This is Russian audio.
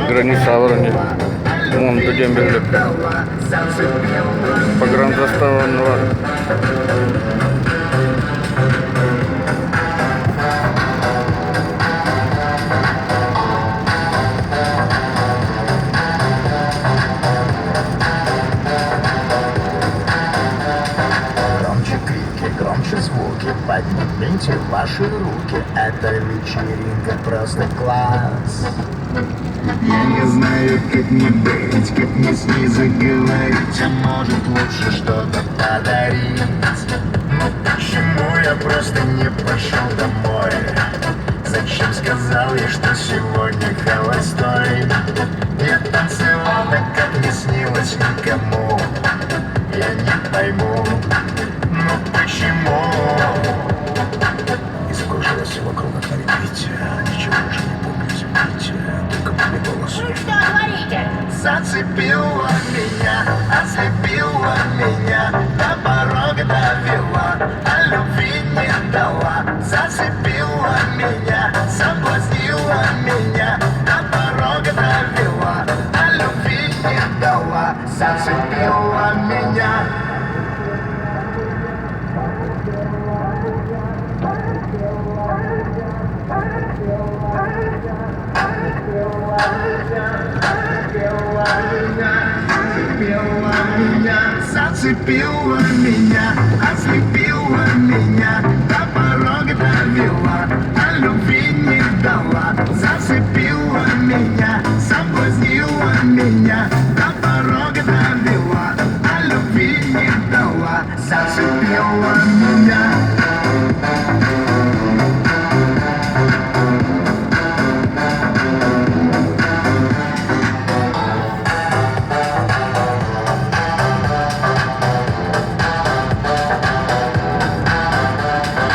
Граница Воронеж. Вон до Дембеля. Погранзастава Нуар. Громче крики, громче звуки, поднимите ваши руки. Эта вечеринка просто класс. Я не знаю, как не быть, как не с ней заговорить. А может лучше что-то подарить? Но почему я просто не пошел домой? Зачем сказал я, что сегодня холостой? Я танцевал так, как не снилось никому. Я не пойму, но почему? И закружилась вокруг одна репетиция. Ничего уже не помню, извините, только помню голос. Вы что творите? Зацепила меня, ослепила меня, до порога довела, а любви не дала. Зацепила меня, соблазнила меня, до порога довела, а любви не дала. Зацепила меня. Зацепила меня, ослепила меня, до порога довела, а любви не дала. Зацепила